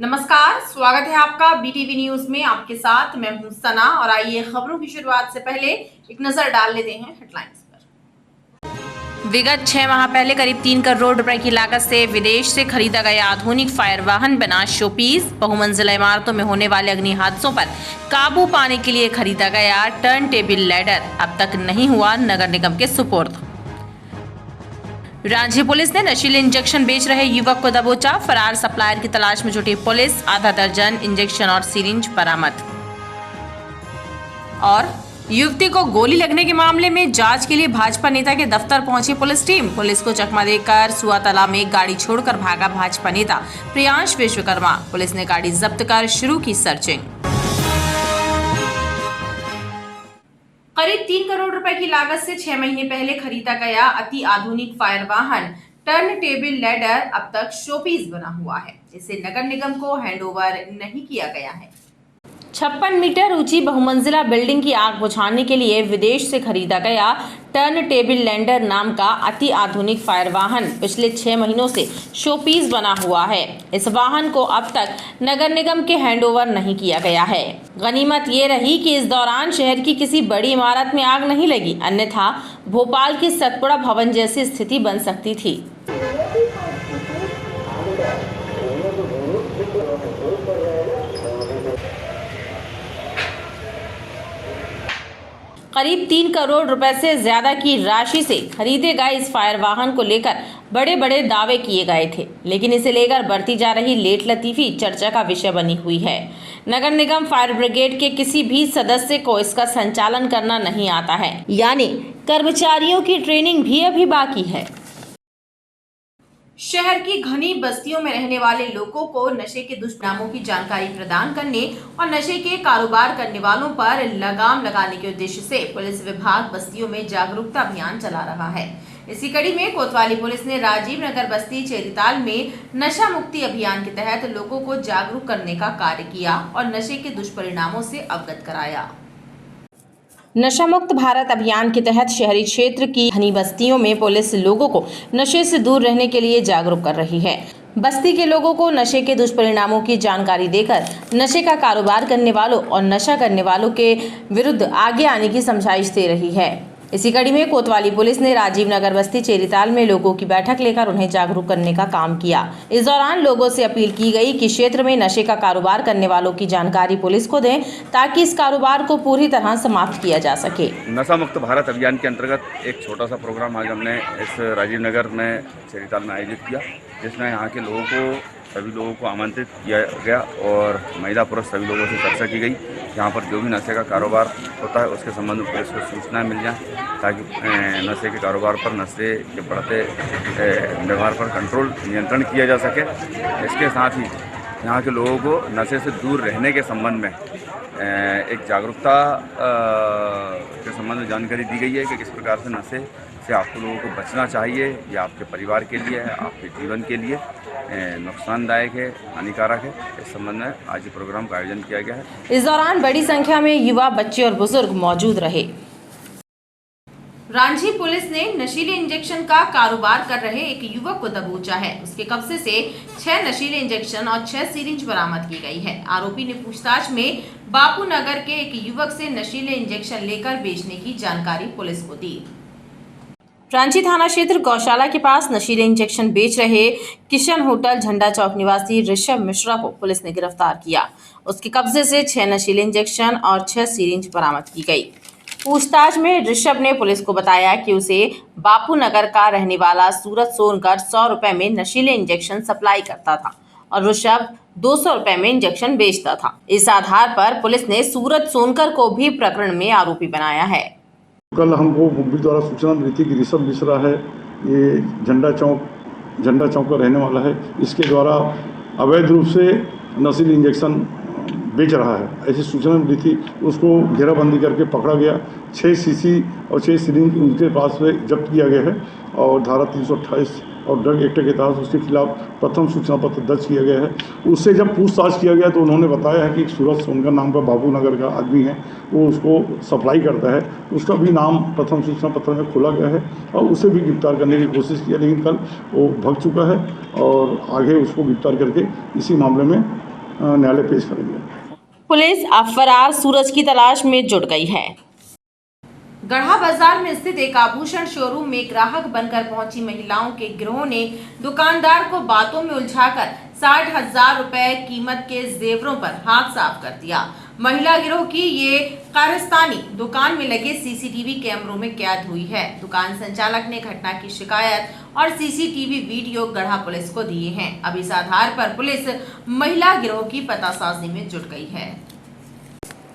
नमस्कार, स्वागत है आपका बीटीवी न्यूज में। आपके साथ मैं हूं सना और आइए खबरों की शुरुआत से पहले एक नजर डाल लेते हैं हेडलाइंस पर। विगत 6 माह पहले करीब 3 करोड़ रुपए की लागत से विदेश से खरीदा गया आधुनिक फायर वाहन बना शोपीस। बहुमंजिला इमारतों में होने वाले अग्नि हादसों पर काबू पाने के लिए खरीदा गया टर्न टेबल लैडर अब तक नहीं हुआ नगर निगम के सुपुर्द। रांची पुलिस ने नशीले इंजेक्शन बेच रहे युवक को दबोचा। फरार सप्लायर की तलाश में जुटी पुलिस। आधा दर्जन इंजेक्शन और सिरिंज बरामद। और युवती को गोली लगने के मामले में जांच के लिए भाजपा नेता के दफ्तर पहुंची पुलिस टीम। पुलिस को चकमा देकर सुआतला में गाड़ी छोड़कर भागा भाजपा नेता प्रियांश विश्वकर्मा। पुलिस ने गाड़ी जब्त कर शुरू की सर्चिंग। करीब 3 करोड़ रुपए की लागत से 6 महीने पहले खरीदा गया अति आधुनिक फायर वाहन टर्न टेबल लैडर अब तक शोपीस बना हुआ है। इसे नगर निगम को हैंडओवर नहीं किया गया है। 56 मीटर ऊंची बहुमंजिला बिल्डिंग की आग बुझाने के लिए विदेश से खरीदा गया टर्न टेबल लैंडर नाम का अति आधुनिक फायर वाहन पिछले 6 महीनों से शोपीस बना हुआ है। इस वाहन को अब तक नगर निगम के हैंडओवर नहीं किया गया है। गनीमत ये रही कि इस दौरान शहर की किसी बड़ी इमारत में आग नहीं लगी, अन्यथा भोपाल की सतपुड़ा भवन जैसी स्थिति बन सकती थी। करीब 3 करोड़ रुपए से ज्यादा की राशि से खरीदे गए इस फायर वाहन को लेकर बड़े बड़े दावे किए गए थे, लेकिन इसे लेकर बढ़ती जा रही लेट लतीफी चर्चा का विषय बनी हुई है। नगर निगम फायर ब्रिगेड के किसी भी सदस्य को इसका संचालन करना नहीं आता है, यानी कर्मचारियों की ट्रेनिंग भी अभी बाकी है। शहर की घनी बस्तियों में रहने वाले लोगों को नशे के दुष्परिणामों की जानकारी प्रदान करने और नशे के कारोबार करने वालों पर लगाम लगाने के उद्देश्य से पुलिस विभाग बस्तियों में जागरूकता अभियान चला रहा है। इसी कड़ी में कोतवाली पुलिस ने राजीव नगर बस्ती चेरीताल में नशा मुक्ति अभियान के तहत लोगों को जागरूक करने का कार्य किया और नशे के दुष्परिणामों से अवगत कराया। नशा मुक्त भारत अभियान के तहत शहरी क्षेत्र की घनी बस्तियों में पुलिस लोगों को नशे से दूर रहने के लिए जागरूक कर रही है। बस्ती के लोगों को नशे के दुष्परिणामों की जानकारी देकर नशे का कारोबार करने वालों और नशा करने वालों के विरुद्ध आगे आने की समझाइश दे रही है। इसी कड़ी में कोतवाली पुलिस ने राजीव नगर बस्ती चेरीताल में लोगों की बैठक लेकर उन्हें जागरूक करने का काम किया। इस दौरान लोगों से अपील की गई कि क्षेत्र में नशे का कारोबार करने वालों की जानकारी पुलिस को दें, ताकि इस कारोबार को पूरी तरह समाप्त किया जा सके। नशा मुक्त भारत अभियान के अंतर्गत एक छोटा सा प्रोग्राम आज हमने इस राजीव नगर में चेरीताल में आयोजित किया, जिसमें यहाँ के लोगों को सभी लोगों को आमंत्रित किया गया और महिला पुरुष सभी लोगों से चर्चा की गई। यहाँ पर जो भी नशे का कारोबार होता है उसके संबंध में पुलिस को सूचना मिल जाए, ताकि नशे के कारोबार पर, नशे के बढ़ते व्यवहार पर कंट्रोल नियंत्रण किया जा सके। इसके साथ ही यहाँ के लोगों को नशे से दूर रहने के संबंध में एक जागरूकता के संबंध में जानकारी दी गई है कि किस प्रकार से नशे से आपको लोगों को बचना चाहिए। ये आपके परिवार के लिए है, आपके जीवन के लिए नुकसानदायक है, हानिकारक है। इस संबंध में आज ये प्रोग्राम का आयोजन किया गया है। इस दौरान बड़ी संख्या में युवा, बच्चे और बुजुर्ग मौजूद रहे। रांची पुलिस ने नशीले इंजेक्शन का कारोबार कर रहे एक युवक को दबोचा है। उसके कब्जे से 6 नशीले इंजेक्शन और 6 सिरिंज बरामद की गई है। आरोपी ने पूछताछ में बापू नगर के एक युवक से नशीले इंजेक्शन लेकर बेचने की जानकारी पुलिस को दी। रांची थाना क्षेत्र गौशाला के पास नशीले इंजेक्शन बेच रहे किशन होटल झंडा चौक निवासी ऋषभ मिश्रा को पुलिस ने गिरफ्तार किया। उसके कब्जे से 6 नशीले इंजेक्शन और 6 सिरिंज बरामद की गई। पूछताछ में ऋषभ ने पुलिस को बताया कि उसे बापू नगर का रहने वाला सूरत सोनकर 100 रुपए में नशीले इंजेक्शन सप्लाई करता था और ऋषभ 200 रुपए में इंजेक्शन बेचता था। इस आधार पर पुलिस ने सूरत सोनकर को भी प्रकरण में आरोपी बनाया है। कल हमको मुखबिर द्वारा सूचना मिली थी कि ऋषभ मिश्रा है, ये झंडा चौक का रहने वाला है। इसके द्वारा अवैध रूप से नशीली इंजेक्शन बेच रहा है, ऐसी सूचना मिली थी। उसको घेराबंदी करके पकड़ा गया। 6 सीसी और 6 सिरिंज उनके पास से जब्त किया गया है और धारा 328 और ड्रग एक्ट के तहत उसके खिलाफ प्रथम सूचना पत्र दर्ज किया गया है। उससे जब पूछताछ किया गया तो उन्होंने बताया है कि सूरत सोनकर नाम का बाबू नगर का आदमी है, वो उसको सप्लाई करता है। उसका भी नाम प्रथम सूचना पत्र में खोला गया है और उसे भी गिरफ्तार करने की कोशिश की, लेकिन कल वो भाग चुका है और आगे उसको गिरफ्तार करके इसी मामले में न्यायालय पेश करेंगे। पुलिस अब फरार सूरज की तलाश में जुट गई है। गढ़ा बाजार में स्थित एक आभूषण शोरूम में ग्राहक बनकर पहुंची महिलाओं के गिरोह ने दुकानदार को बातों में उलझाकर 60,000 रुपए कीमत के जेवरों पर हाथ साफ कर दिया। महिला गिरोह की ये कारस्तानी दुकान में लगे सीसीटीवी कैमरों में कैद हुई है। दुकान संचालक ने घटना की शिकायत और सीसीटीवी वीडियो गढ़ा पुलिस को दिए हैं। अब इस आधार पर पुलिस महिला गिरोह की पतासाजी में जुट गई है।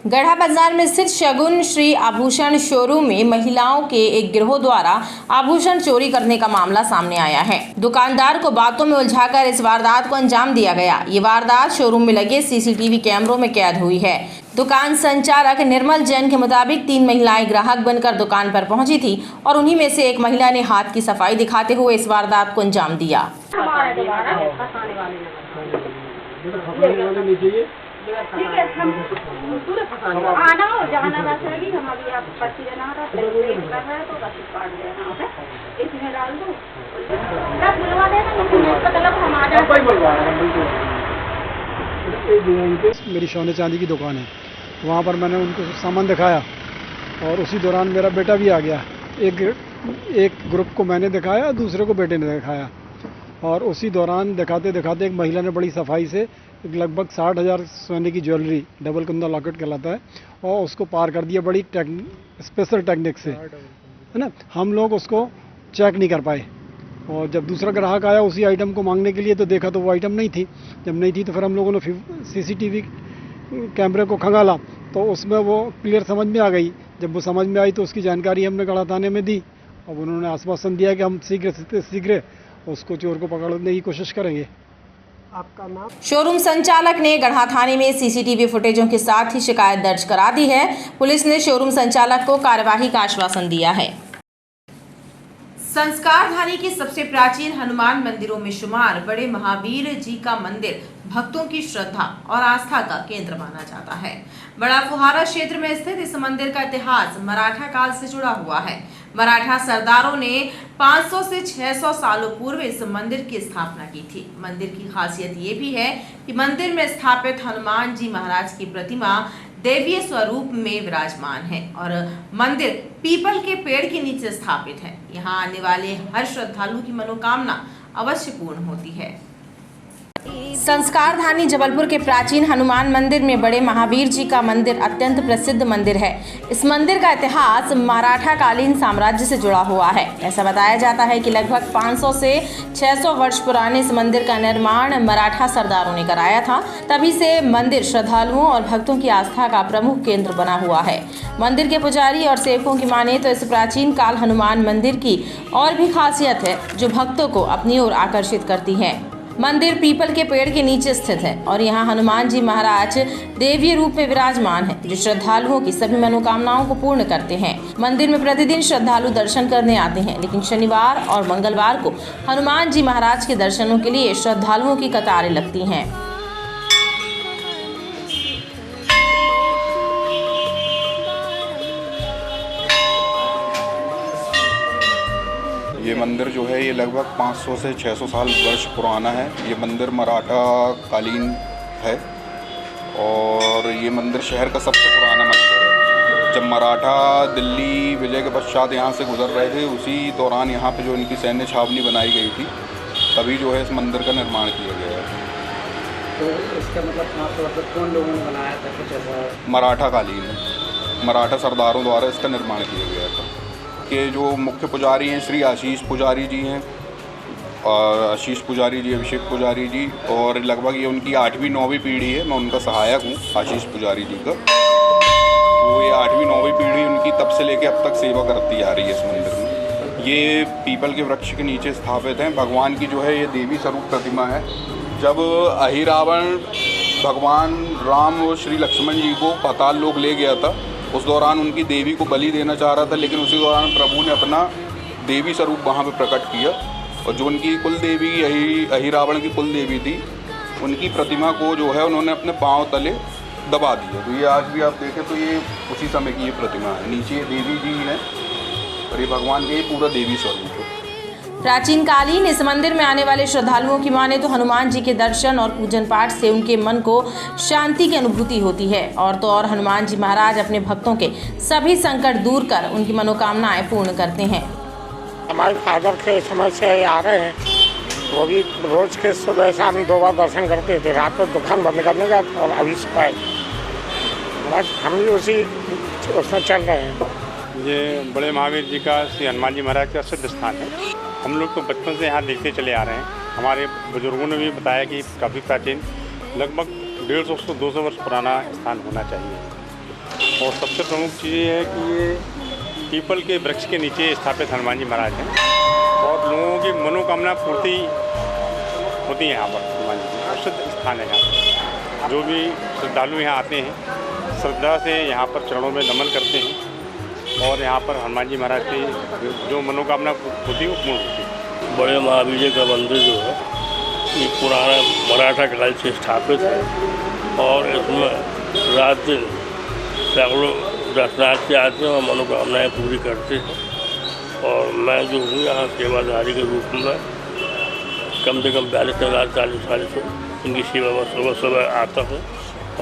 गढ़ा बाजार में स्थित शगुन श्री आभूषण शोरूम में महिलाओं के एक गिरोह द्वारा आभूषण चोरी करने का मामला सामने आया है। दुकानदार को बातों में उलझाकर इस वारदात को अंजाम दिया गया। ये वारदात शोरूम में लगे सीसीटीवी कैमरों में कैद हुई है। दुकान संचालक निर्मल जैन के मुताबिक 3 महिलाएं ग्राहक बनकर दुकान पर पहुंची थी और उन्हीं में से एक महिला ने हाथ की सफाई दिखाते हुए इस वारदात को अंजाम दिया। ठीक है, हम आना हो जाना वैसे भी हम अभी आप पर्ची देना कर रहे तो बस काट देना है, इसमें डाल दो सब बुलवा देना, मतलब हम आ जाए। मेरी सोने चांदी की दुकान है, वहाँ पर मैंने उनको सामान दिखाया और उसी दौरान मेरा बेटा भी आ गया। एक ग्रुप को मैंने दिखाया, दूसरे को बेटे ने दिखाया और उसी दौरान दिखाते दिखाते एक महिला ने बड़ी सफाई से लगभग 60,000 सोने की ज्वेलरी, डबल कुंदा लॉकेट कहलाता है, और उसको पार कर दिया बड़ी स्पेशल टेक्निक से, है ना। हम लोग उसको चेक नहीं कर पाए और जब दूसरा ग्राहक आया उसी आइटम को मांगने के लिए तो देखा तो वो आइटम नहीं थी। जब नहीं थी तो फिर हम लोगों ने सीसीटीवी कैमरे को खंगाला तो उसमें वो क्लियर समझ में आ गई। जब वो समझ में आई तो उसकी जानकारी हमने गढ़ा थाने में दी। अब उन्होंने आश्वासन दिया कि हम शीघ्र से शीघ्र उसको चोर को पकड़ने की कोशिश करेंगे। आपका नाम? शोरूम संचालक ने गढ़ा थाने में सीसीटीवी फुटेजों के साथ ही शिकायत दर्ज करा दी है। पुलिस ने शोरूम संचालक को कार्यवाही का आश्वासन दिया है। संस्कारधानी की सबसे प्राचीन हनुमान मंदिरों में शुमार बड़े महावीर जी का मंदिर भक्तों की श्रद्धा और आस्था का केंद्र माना जाता है। बड़ा फुहारा क्षेत्र में स्थित इस मंदिर का इतिहास मराठा काल से जुड़ा हुआ है। मराठा सरदारों ने 500 से 600 सालों पूर्व इस मंदिर की स्थापना की थी। मंदिर की खासियत ये भी है कि मंदिर में स्थापित हनुमान जी महाराज की प्रतिमा दैवीय स्वरूप में विराजमान है और मंदिर पीपल के पेड़ के नीचे स्थापित है। यहाँ आने वाले हर श्रद्धालु की मनोकामना अवश्य पूर्ण होती है। संस्कारधानी जबलपुर के प्राचीन हनुमान मंदिर में बड़े महावीर जी का मंदिर अत्यंत प्रसिद्ध मंदिर है। इस मंदिर का इतिहास मराठा कालीन साम्राज्य से जुड़ा हुआ है। ऐसा बताया जाता है कि लगभग 500 से 600 वर्ष पुराने इस मंदिर का निर्माण मराठा सरदारों ने कराया था। तभी से मंदिर श्रद्धालुओं और भक्तों की आस्था का प्रमुख केंद्र बना हुआ है। मंदिर के पुजारी और सेवकों की माने तो इस प्राचीन काल हनुमान मंदिर की और भी खासियत है जो भक्तों को अपनी ओर आकर्षित करती है। मंदिर पीपल के पेड़ के नीचे स्थित है और यहाँ हनुमान जी महाराज दैवीय रूप में विराजमान है जो श्रद्धालुओं की सभी मनोकामनाओं को पूर्ण करते हैं। मंदिर में प्रतिदिन श्रद्धालु दर्शन करने आते हैं, लेकिन शनिवार और मंगलवार को हनुमान जी महाराज के दर्शनों के लिए श्रद्धालुओं की कतारें लगती हैं। ये मंदिर जो है ये लगभग 500 से 600 साल वर्ष पुराना है। ये मंदिर मराठा कालीन है और ये मंदिर शहर का सबसे पुराना मंदिर है। जब मराठा दिल्ली विजय के पश्चात यहाँ से गुजर रहे थे उसी दौरान यहाँ पे जो इनकी सैन्य छावनी बनाई गई थी तभी जो है इस मंदिर का निर्माण किया गया है। तो इसका मतलब कौन लोगों ने बनाया था? कुछ ऐसा? मराठा कालीन, मराठा सरदारों द्वारा इसका निर्माण किया गया था। के जो मुख्य पुजारी हैं श्री आशीष पुजारी जी हैं, आशीष पुजारी जी, अभिषेक पुजारी जी, और लगभग ये उनकी 8वीं 9वीं पीढ़ी है। मैं उनका सहायक हूँ आशीष पुजारी जी का। तो ये 8वीं 9वीं पीढ़ी उनकी तब से लेके अब तक सेवा करती आ रही है इस मंदिर में। ये पीपल के वृक्ष के नीचे स्थापित हैं। भगवान की जो है ये देवी स्वरूप प्रतिमा है। जब अहिरावण भगवान राम और श्री लक्ष्मण जी को पाताल लोक ले गया था उस दौरान उनकी देवी को बलि देना चाह रहा था, लेकिन उसी दौरान प्रभु ने अपना देवी स्वरूप वहाँ पे प्रकट किया और जो उनकी कुल देवी अहिरावण की कुल देवी थी उनकी प्रतिमा को जो है उन्होंने अपने पांव तले दबा दिया। तो ये आज भी आप देखें तो ये उसी समय की ये प्रतिमा है। नीचे देवी जी हैं और ये भगवान के पूरा देवी स्वरूप है। प्राचीन कालीन इस मंदिर में आने वाले श्रद्धालुओं की माने तो हनुमान जी के दर्शन और पूजन पाठ से उनके मन को शांति की अनुभूति होती है। और तो और हनुमान जी महाराज अपने भक्तों के सभी संकट दूर कर उनकी मनोकामनाएं पूर्ण करते हैं। हमारे फादर के समय से आ रहे हैं, वो भी रोज के सुबह शाम 2 बार दर्शन करते थे, रात को दुकान बंद करने का और अभी सुबह बस हम भी उसमें चल रहे हैं। ये बड़े महावीर जी का श्री हनुमान जी महाराज का सिद्ध स्थान है। हम लोग तो बचपन से यहाँ देखते चले आ रहे हैं। हमारे बुजुर्गों ने भी बताया कि काफ़ी प्राचीन, लगभग 150 से 200 वर्ष पुराना स्थान होना चाहिए। और सबसे प्रमुख चीज़ ये है कि ये पीपल के वृक्ष के नीचे स्थापित हनुमान जी महाराज हैं और लोगों की मनोकामना पूर्ति होती है यहाँ पर। हनुमान जी प्रसिद्ध स्थान है यहाँ पर। जो भी श्रद्धालु यहाँ आते हैं श्रद्धा से यहाँ पर चरणों में नमन करते हैं और यहाँ पर हनुमान जी महाराज की जो मनोकामना होती है वो पूर्ण होती है। बड़े महावीर जी का मंदिर जो है ये पुराना मराठा काल से स्थापित है और इसमें रात दिन सैकड़ों दर्शनार्थी आते हैं और मनोकामनाएँ पूरी करते हैं। और मैं जो हूँ यहाँ सेवाधारी के रूप में कम से कम 42,040 साल से उनकी सेवा में सुबह आता हूँ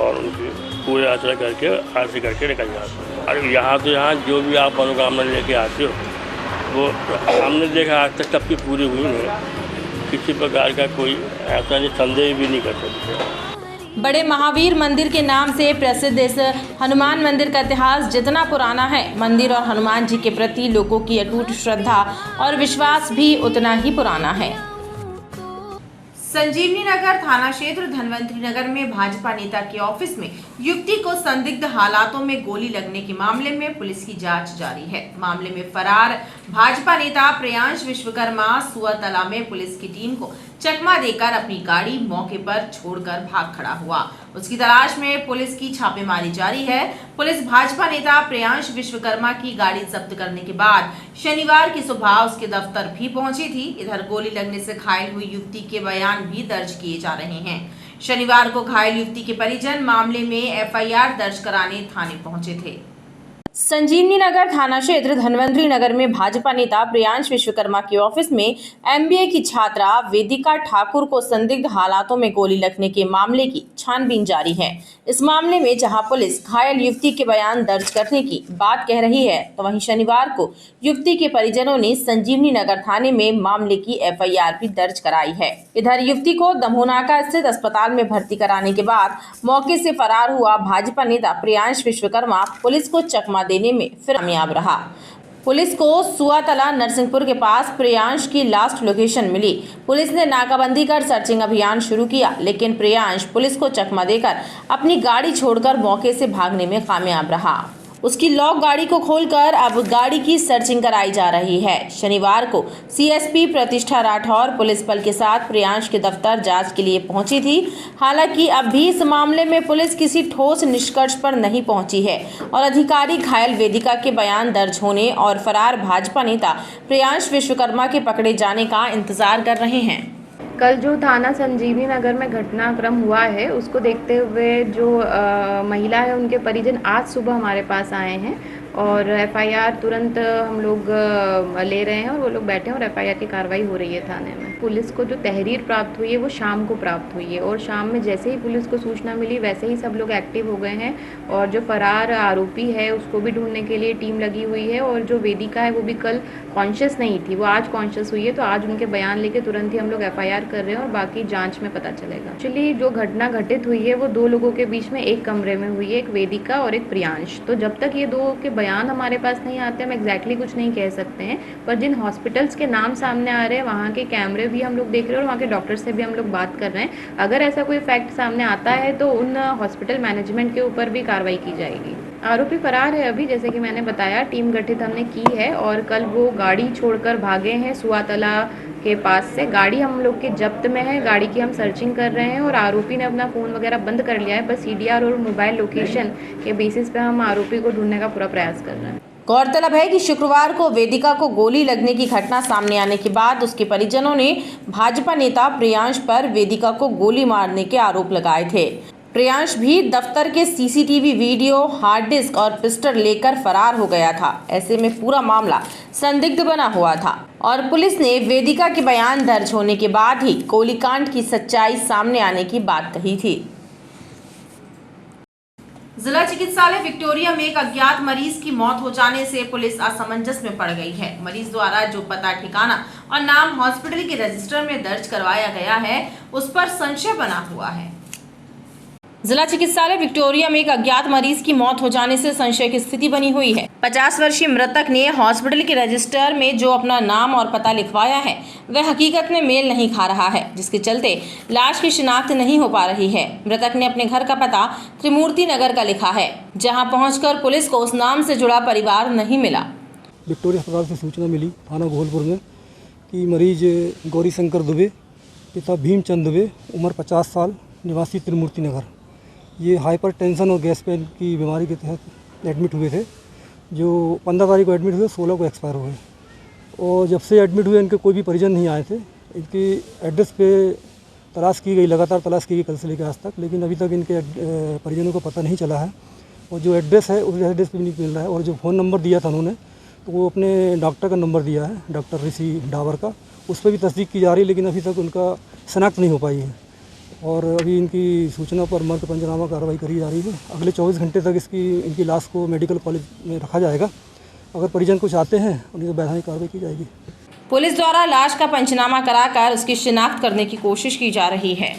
और उनकी पूजा अर्चना करके आरती करके निकल जाता हूँ। और यहाँ तो यहाँ जो भी आप मनोकामना लेके आते हो वो हमने देखा आज तक सबकी पूरी हुई है। किसी प्रकार का कोई ऐसा नहीं, संदेह भी नहीं कर सकते। बड़े महावीर मंदिर के नाम से प्रसिद्ध इस हनुमान मंदिर का इतिहास जितना पुराना है, मंदिर और हनुमान जी के प्रति लोगों की अटूट श्रद्धा और विश्वास भी उतना ही पुराना है। संजीवनी नगर थाना क्षेत्र धनवंतरी नगर में भाजपा नेता के ऑफिस में युवती को संदिग्ध हालातों में गोली लगने के मामले में पुलिस की जांच जारी है। मामले में फरार भाजपा नेता प्रियांश विश्वकर्मा सुअतला में पुलिस की टीम को चकमा देकर अपनी गाड़ी मौके पर छोड़कर भाग खड़ा हुआ। उसकी तलाश में पुलिस की छापेमारी जारी है। पुलिस भाजपा नेता प्रियांश विश्वकर्मा की गाड़ी जब्त करने के बाद शनिवार की सुबह उसके दफ्तर भी पहुंची थी। इधर गोली लगने से घायल हुई युवती के बयान भी दर्ज किए जा रहे हैं। शनिवार को घायल युवती के परिजन मामले में एफआईआर दर्ज कराने थाने पहुंचे थे। संजीवनी नगर थाना क्षेत्र धनवंतरी नगर में भाजपा नेता प्रियांश विश्वकर्मा के ऑफिस में एमबीए की छात्रा वेदिका ठाकुर को संदिग्ध हालातों में गोली लगने के मामले की छानबीन जारी है। इस मामले में जहां पुलिस घायल युवती के बयान दर्ज करने की बात कह रही है, तो वहीं शनिवार को युवती के परिजनों ने संजीवनी नगर थाने में मामले की एफआईआर भी दर्ज कराई है। इधर युवती को दमोनाका स्थित अस्पताल में भर्ती कराने के बाद मौके से फरार हुआ भाजपा नेता प्रियांश विश्वकर्मा पुलिस को चकमा देने में फिर कामयाब रहा। पुलिस को सुअतला नरसिंहपुर के पास प्रियांश की लास्ट लोकेशन मिली। पुलिस ने नाकाबंदी कर सर्चिंग अभियान शुरू किया, लेकिन प्रियांश पुलिस को चकमा देकर अपनी गाड़ी छोड़कर मौके से भागने में कामयाब रहा। उसकी लॉक गाड़ी को खोलकर अब गाड़ी की सर्चिंग कराई जा रही है। शनिवार को सीएसपी प्रतिष्ठा राठौर पुलिस बल के साथ प्रियांश के दफ्तर जांच के लिए पहुंची थी। हालांकि अब भी इस मामले में पुलिस किसी ठोस निष्कर्ष पर नहीं पहुंची है और अधिकारी घायल वेदिका के बयान दर्ज होने और फरार भाजपा नेता प्रियांश विश्वकर्मा के पकड़े जाने का इंतजार कर रहे हैं। कल जो थाना संजीवनी नगर में घटनाक्रम हुआ है उसको देखते हुए जो महिला है उनके परिजन आज सुबह हमारे पास आए हैं और एफआईआर तुरंत हम लोग ले रहे हैं और वो लोग बैठे हैं और एफआईआर की कार्रवाई हो रही है थाने में। पुलिस को जो तहरीर प्राप्त हुई है वो शाम को प्राप्त हुई है और शाम में जैसे ही पुलिस को सूचना मिली वैसे ही सब लोग एक्टिव हो गए हैं और जो फरार आरोपी है उसको भी ढूंढने के लिए टीम लगी हुई है और जो वेदिका है वो भी कल कॉन्शियस नहीं थी, वो आज कॉन्शियस हुई है, तो आज उनके बयान लेके तुरंत ही हम लोग एफआईआर कर रहे हैं और बाकी जांच में पता चलेगा। एक्चुअली जो घटना घटित हुई है वो 2 लोगों के बीच में एक कमरे में हुई है, एक वेदिका और एक प्रियांश। तो जब तक ये 2 के बयान हमारे पास नहीं आते हम एग्जैक्टली कुछ नहीं कह सकते हैं, पर जिन हॉस्पिटल्स के नाम सामने आ रहे हैं वहाँ के कैमरे भी हम लोग देख रहे हैं और वहाँ के डॉक्टर से भी हम लोग बात कर रहे हैं। अगर ऐसा कोई फैक्ट सामने आता है तो उन हॉस्पिटल मैनेजमेंट के ऊपर भी कार्रवाई की जाएगी। आरोपी फरार है अभी, जैसे कि मैंने बताया, टीम गठित हमने की है और कल वो गाड़ी छोड़कर भागे हैं सुअतला के पास से। गाड़ी हम लोग के जब्त में है, गाड़ी की हम सर्चिंग कर रहे हैं और आरोपी ने अपना फ़ोन वगैरह बंद कर लिया है। बस सीडीआर और मोबाइल लोकेशन के बेसिस पे हम आरोपी को ढूंढने का पूरा प्रयास कर रहे हैं। गौरतलब है कि शुक्रवार को वेदिका को गोली लगने की घटना सामने आने के बाद उसके परिजनों ने भाजपा नेता प्रियांश पर वेदिका को गोली मारने के आरोप लगाए थे। प्रियांश भी दफ्तर के सीसीटीवी वीडियो, हार्ड डिस्क और पिस्टल लेकर फरार हो गया था। ऐसे में पूरा मामला संदिग्ध बना हुआ था और पुलिस ने वेदिका के बयान दर्ज होने के बाद ही गोलीकांड की सच्चाई सामने आने की बात कही थी। जिला चिकित्सालय विक्टोरिया में एक अज्ञात मरीज की मौत हो जाने से पुलिस असमंजस में पड़ गई है। मरीज द्वारा जो पता, ठिकाना और नाम हॉस्पिटल के रजिस्टर में दर्ज करवाया गया है, उस पर संशय बना हुआ है। जिला चिकित्सालय विक्टोरिया में एक अज्ञात मरीज की मौत हो जाने से संशय की स्थिति बनी हुई है। 50 वर्षीय मृतक ने हॉस्पिटल के रजिस्टर में जो अपना नाम और पता लिखवाया है, वह हकीकत में मेल नहीं खा रहा है, जिसके चलते लाश की शिनाख्त नहीं हो पा रही है। मृतक ने अपने घर का पता त्रिमूर्ति नगर का लिखा है, जहां पहुंचकर पुलिस को उस नाम से जुड़ा परिवार नहीं मिला। विक्टोरिया अस्पताल से सूचना मिली थाना गोहलपुर में कि मरीज गौरी शंकर दुबे, पिता भीमचंद दुबे, उम्र 50 साल, निवासी त्रिमूर्ति नगर, ये हाइपरटेंशन और गैस पेन की बीमारी के तहत एडमिट हुए थे। जो 15 तारीख को एडमिट हुए, 16 को एक्सपायर हुए और जब से एडमिट हुए इनके कोई भी परिजन नहीं आए थे। इनके एड्रेस पे तलाश की गई, लगातार तलाश की गई कल से लेकर आज तक, लेकिन अभी तक इनके परिजनों को पता नहीं चला है। और जो एड्रेस है उस एड्रेस पे भी नहीं मिल रहा है। और जो फ़ोन नंबर दिया था उन्होंने, तो वो अपने डॉक्टर का नंबर दिया है, डॉक्टर ऋषि डावर का, उस पर भी तस्दीक की जा रही है, लेकिन अभी तक उनका शनाख्त नहीं हो पाई है। और अभी इनकी सूचना पर मर्ग पंचनामा कार्रवाई करी जा रही है। अगले 24 घंटे तक इनकी लाश को मेडिकल कॉलेज में रखा जाएगा। अगर परिजन कुछ आते हैं उन्हें तो वैधानिक कार्रवाई की जाएगी। पुलिस द्वारा लाश का पंचनामा कराकर उसकी शिनाख्त करने की कोशिश की जा रही है।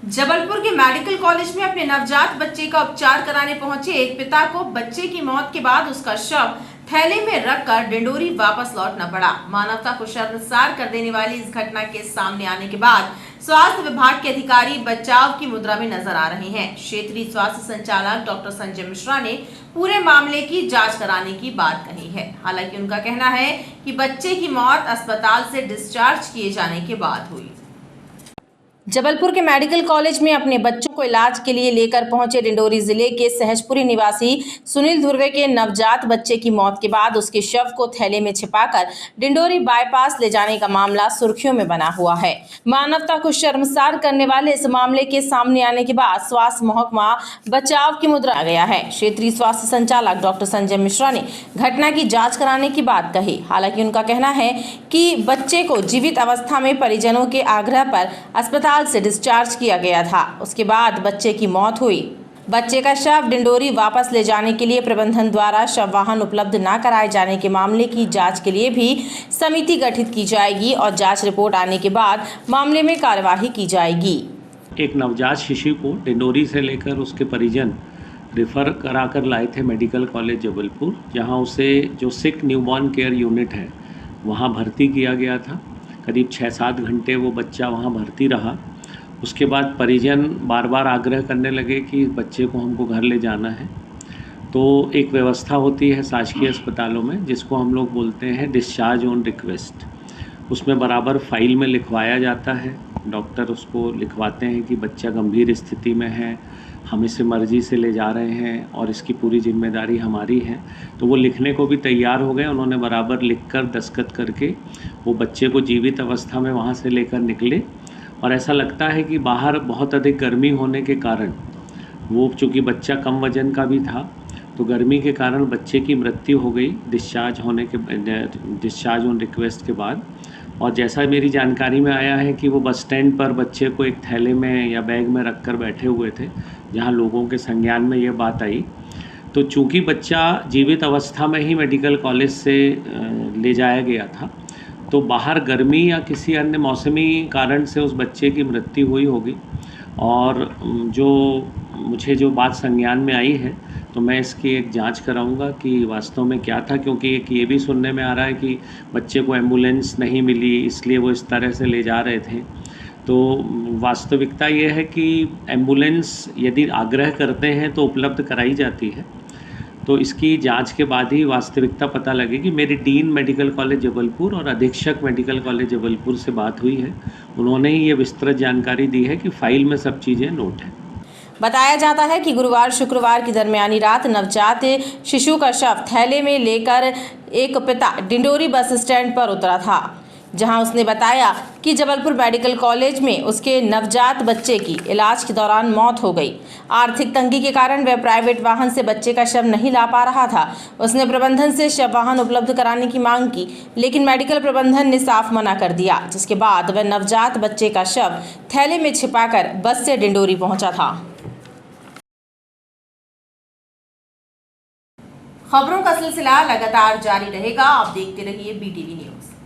जबलपुर के मेडिकल कॉलेज में अपने नवजात बच्चे का उपचार कराने पहुंचे एक पिता को बच्चे की मौत के बाद उसका शव थैले में रखकर डिंडोरी वापस लौटना पड़ा। मानवता को शर्मसार कर देने वाली इस घटना के सामने आने के बाद स्वास्थ्य विभाग के अधिकारी बचाव की मुद्रा में नजर आ रहे हैं। क्षेत्रीय स्वास्थ्य संचालक डॉक्टर संजय मिश्रा ने पूरे मामले की जांच कराने की बात कही है। हालांकि उनका कहना है कि बच्चे की मौत अस्पताल से डिस्चार्ज किए जाने के बाद हुई। जबलपुर के मेडिकल कॉलेज में अपने बच्चों को इलाज के लिए लेकर पहुंचे डिंडोरी जिले के सहजपुरी निवासी सुनील धुर्वे के नवजात बच्चे की मौत के बाद उसके शव को थैले में छिपाकर डिंडोरी बाईपास ले जाने का मामला सुर्खियों में बना हुआ है। मानवता को शर्मसार करने वाले इस मामले के सामने आने के बाद स्वास्थ्य महकमा बचाव की मुद्रा आ गया है। क्षेत्रीय स्वास्थ्य संचालक डॉक्टर संजय मिश्रा ने घटना की जाँच कराने की बात कही। हालांकि उनका कहना है कि बच्चे को जीवित अवस्था में परिजनों के आग्रह पर अस्पताल से डिस्चार्ज किया गया था। उसके बाद बच्चे की मौत हुई। बच्चे का शव डिंडोरी वापस ले जाने के लिए प्रबंधन द्वारा शव वाहन उपलब्ध न कराए जाने के मामले की जांच के लिए भी समिति गठित की जाएगी और जांच रिपोर्ट आने के बाद मामले में कार्यवाही की जाएगी। एक नवजात शिशु को डिंडोरी से लेकर उसके परिजन रेफर कराकर लाए थे मेडिकल कॉलेज जबलपुर, जहां उसे जो सिक न्यूबॉर्न केयर यूनिट है वहां भर्ती किया गया था। करीब 6-7 घंटे वो बच्चा वहाँ भर्ती रहा। उसके बाद परिजन बार बार आग्रह करने लगे कि बच्चे को हमको घर ले जाना है। तो एक व्यवस्था होती है शासकीय अस्पतालों में जिसको हम लोग बोलते हैं डिस्चार्ज ऑन रिक्वेस्ट। उसमें बराबर फाइल में लिखवाया जाता है, डॉक्टर उसको लिखवाते हैं कि बच्चा गंभीर स्थिति में है, हम इसे मर्जी से ले जा रहे हैं और इसकी पूरी जिम्मेदारी हमारी है। तो वो लिखने को भी तैयार हो गए। उन्होंने बराबर लिखकर दस्तखत करके वो बच्चे को जीवित अवस्था में वहाँ से लेकर निकले। और ऐसा लगता है कि बाहर बहुत अधिक गर्मी होने के कारण वो, चूँकि बच्चा कम वजन का भी था, तो गर्मी के कारण बच्चे की मृत्यु हो गई डिस्चार्ज ऑन रिक्वेस्ट के बाद। और जैसा मेरी जानकारी में आया है कि वो बस स्टैंड पर बच्चे को एक थैले में या बैग में रख कर बैठे हुए थे, जहां लोगों के संज्ञान में ये बात आई। तो चूंकि बच्चा जीवित अवस्था में ही मेडिकल कॉलेज से ले जाया गया था, तो बाहर गर्मी या किसी अन्य मौसमी कारण से उस बच्चे की मृत्यु हुई होगी। और मुझे जो बात संज्ञान में आई है, तो मैं इसकी एक जांच कराऊंगा कि वास्तव में क्या था, क्योंकि एक ये भी सुनने में आ रहा है कि बच्चे को एम्बुलेंस नहीं मिली इसलिए वो इस तरह से ले जा रहे थे। तो वास्तविकता ये है कि एम्बुलेंस यदि आग्रह करते हैं तो उपलब्ध कराई जाती है। तो इसकी जांच के बाद ही वास्तविकता पता लगेगी। मेरी डीन मेडिकल कॉलेज जबलपुर और अधीक्षक मेडिकल कॉलेज जबलपुर से बात हुई है। उन्होंने ही ये विस्तृत जानकारी दी है कि फाइल में सब चीज़ें नोट हैं। बताया जाता है कि गुरुवार शुक्रवार की दरमियानी रात नवजात शिशु का शव थैले में लेकर एक पिता डिंडोरी बस स्टैंड पर उतरा था। जहां उसने बताया कि जबलपुर मेडिकल कॉलेज में उसके नवजात बच्चे की इलाज के दौरान मौत हो गई। आर्थिक तंगी के कारण वह प्राइवेट वाहन से बच्चे का शव नहीं ला पा रहा था। उसने प्रबंधन से शव वाहन उपलब्ध कराने की मांग की, लेकिन मेडिकल प्रबंधन ने साफ मना कर दिया, जिसके बाद वह नवजात बच्चे का शव थैले में छिपाकर बस से डिंडोरी पहुंचा था। खबरों का सिलसिला लगातार जारी रहेगा। आप देखते रहिए BTV न्यूज़।